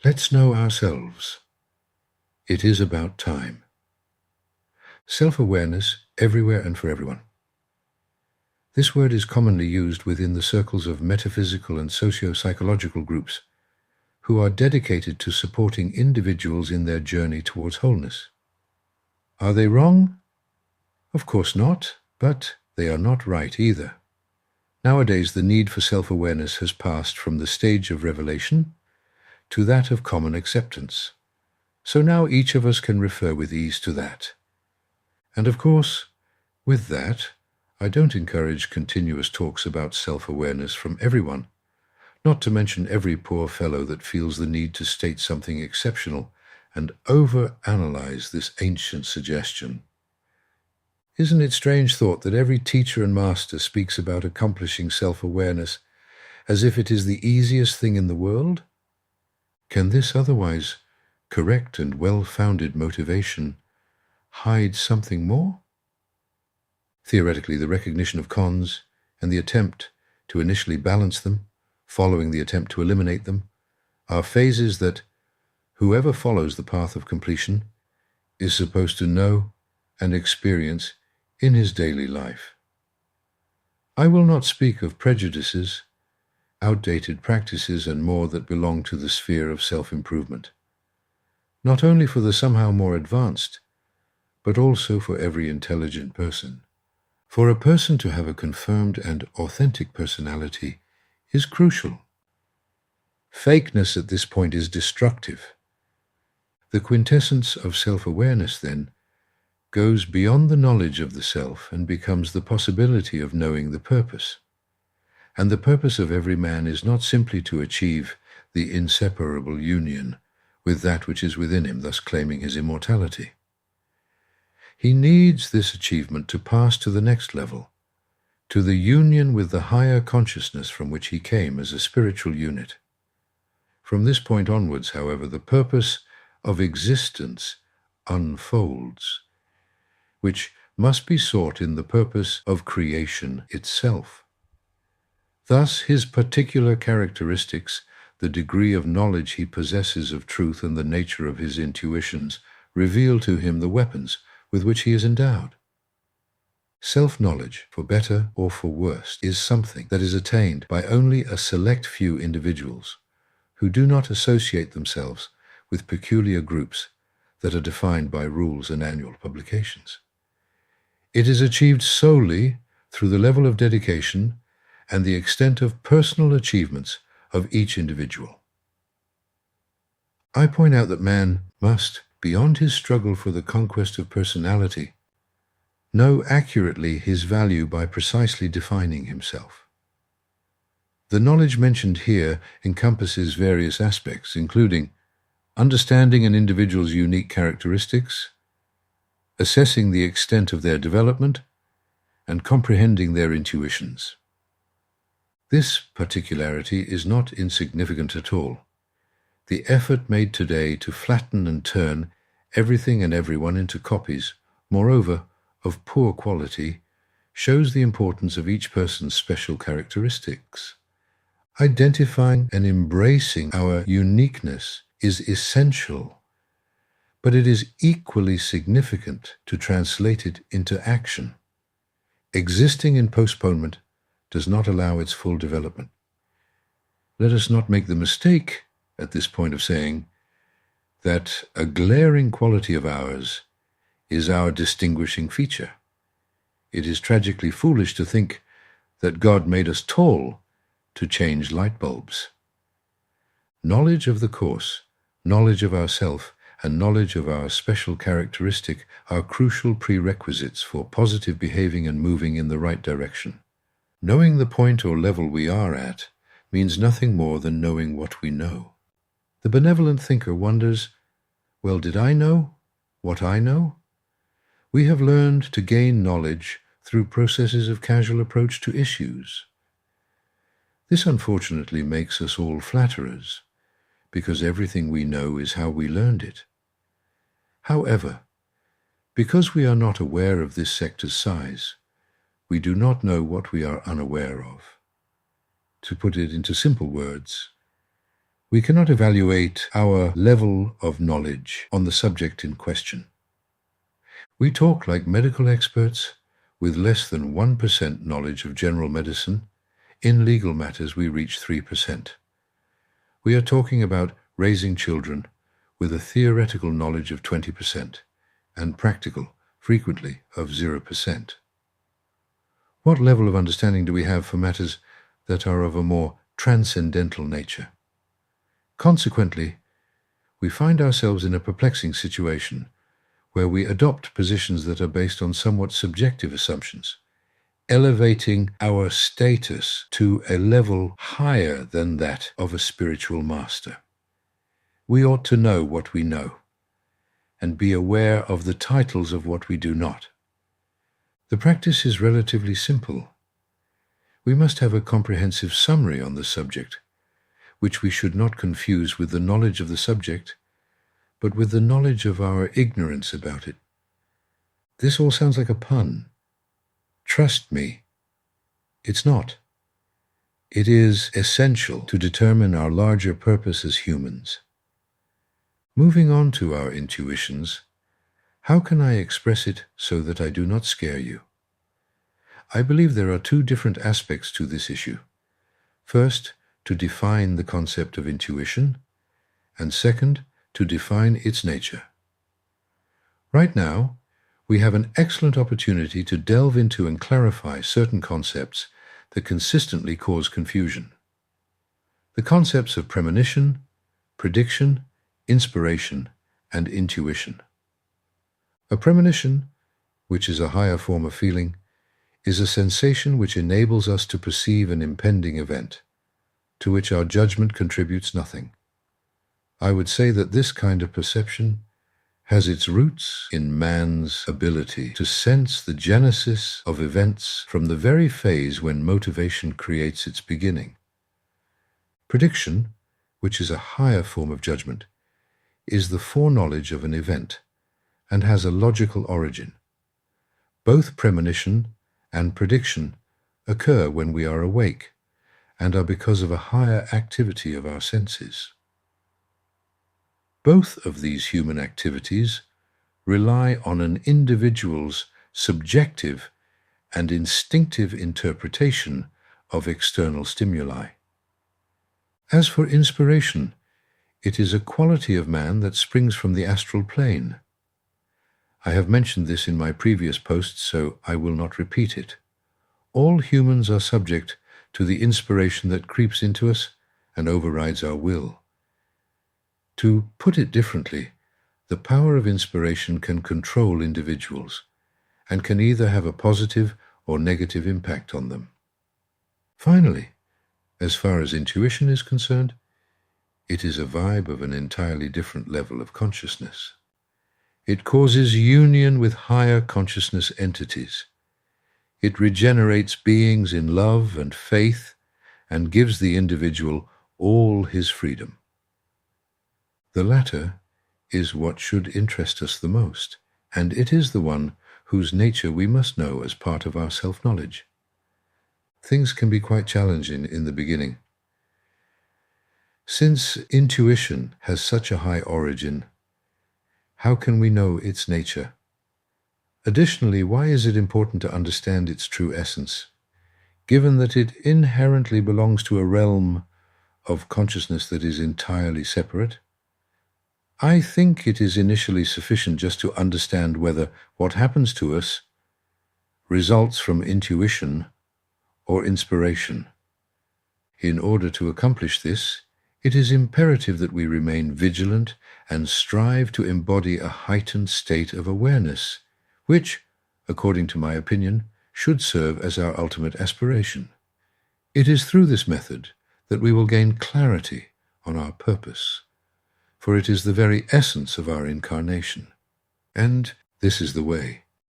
Let's know ourselves. It is about time. Self-awareness everywhere and for everyone. This word is commonly used within the circles of metaphysical and socio-psychological groups who are dedicated to supporting individuals in their journey towards wholeness. Are they wrong? Of course not, but they are not right either. Nowadays, the need for self-awareness has passed from the stage of revelation to that of common acceptance. So now each of us can refer with ease to that. And of course, with that, I don't encourage continuous talks about self-awareness from everyone, not to mention every poor fellow that feels the need to state something exceptional and over-analyze this ancient suggestion. Isn't it strange thought that every teacher and master speaks about accomplishing self-awareness as if it is the easiest thing in the world? Can this otherwise correct and well-founded motivation hide something more? Theoretically, the recognition of cons and the attempt to initially balance them, following the attempt to eliminate them, are phases that whoever follows the path of completion is supposed to know and experience in his daily life. I will not speak of prejudices, outdated practices, and more that belong to the sphere of self-improvement, not only for the somehow more advanced, but also for every intelligent person. For a person to have a confirmed and authentic personality is crucial. Fakeness at this point is destructive. The quintessence of self-awareness, then, goes beyond the knowledge of the self and becomes the possibility of knowing the purpose. And the purpose of every man is not simply to achieve the inseparable union with that which is within him, thus claiming his immortality. He needs this achievement to pass to the next level, to the union with the higher consciousness from which he came as a spiritual unit. From this point onwards, however, the purpose of existence unfolds, which must be sought in the purpose of creation itself. Thus, his particular characteristics, the degree of knowledge he possesses of truth, and the nature of his intuitions reveal to him the weapons with which he is endowed. Self-knowledge, for better or for worse, is something that is attained by only a select few individuals who do not associate themselves with peculiar groups that are defined by rules and annual publications. It is achieved solely through the level of dedication and the extent of personal achievements of each individual. I point out that man must, beyond his struggle for the conquest of personality, know accurately his value by precisely defining himself. The knowledge mentioned here encompasses various aspects, including understanding an individual's unique characteristics, assessing the extent of their development, and comprehending their intuitions. This particularity is not insignificant at all. The effort made today to flatten and turn everything and everyone into copies, moreover, of poor quality, shows the importance of each person's special characteristics. Identifying and embracing our uniqueness is essential, but it is equally significant to translate it into action. Existing in postponement does not allow its full development. Let us not make the mistake at this point of saying that a glaring quality of ours is our distinguishing feature. It is tragically foolish to think that God made us tall to change light bulbs. Knowledge of the course, knowledge of ourself, and knowledge of our special characteristic are crucial prerequisites for positive behaving and moving in the right direction. Knowing the point or level we are at means nothing more than knowing what we know. The benevolent thinker wonders, well, did I know what I know? We have learned to gain knowledge through processes of casual approach to issues. This unfortunately makes us all flatterers, because everything we know is how we learned it. However, because we are not aware of this sector's size, we do not know what we are unaware of. To put it into simple words, We cannot evaluate our level of knowledge on the subject in question. We talk like medical experts with less than 1% knowledge of general medicine. In legal matters, we reach 3%. We are talking about raising children with a theoretical knowledge of 20% and practical, frequently, of 0%. What level of understanding do we have for matters that are of a more transcendental nature? Consequently, we find ourselves in a perplexing situation where we adopt positions that are based on somewhat subjective assumptions, elevating our status to a level higher than that of a spiritual master. We ought to know what we know, and be aware of the titles of what we do not. The practice is relatively simple. We must have a comprehensive summary on the subject, which we should not confuse with the knowledge of the subject, but with the knowledge of our ignorance about it. This all sounds like a pun. Trust me, it's not. It is essential to determine our larger purpose as humans. Moving on to our intuitions, how can I express it so that I do not scare you? I believe there are two different aspects to this issue. First, to define the concept of intuition, and second, to define its nature. Right now, we have an excellent opportunity to delve into and clarify certain concepts that consistently cause confusion. The concepts of premonition, prediction, inspiration, and intuition. A premonition, which is a higher form of feeling, is a sensation which enables us to perceive an impending event, to which our judgment contributes nothing. I would say that this kind of perception has its roots in man's ability to sense the genesis of events from the very phase when motivation creates its beginning. Prediction, which is a higher form of judgment, is the foreknowledge of an event and has a logical origin. Both premonition and prediction occur when we are awake and are because of a higher activity of our senses. Both of these human activities rely on an individual's subjective and instinctive interpretation of external stimuli. As for inspiration, it is a quality of man that springs from the astral plane. I have mentioned this in my previous posts, so I will not repeat it. All humans are subject to the inspiration that creeps into us and overrides our will. To put it differently, the power of inspiration can control individuals and can either have a positive or negative impact on them. Finally, as far as intuition is concerned, it is a vibe of an entirely different level of consciousness. It causes union with higher consciousness entities. It regenerates beings in love and faith and gives the individual all his freedom. The latter is what should interest us the most, and it is the one whose nature we must know as part of our self-knowledge. Things can be quite challenging in the beginning. Since intuition has such a high origin, how can we know its nature? Additionally, why is it important to understand its true essence, given that it inherently belongs to a realm of consciousness that is entirely separate? I think it is initially sufficient just to understand whether what happens to us results from intuition or inspiration. In order to accomplish this, it is imperative that we remain vigilant and strive to embody a heightened state of awareness, which, according to my opinion, should serve as our ultimate aspiration. It is through this method that we will gain clarity on our purpose, for it is the very essence of our incarnation. And this is the way.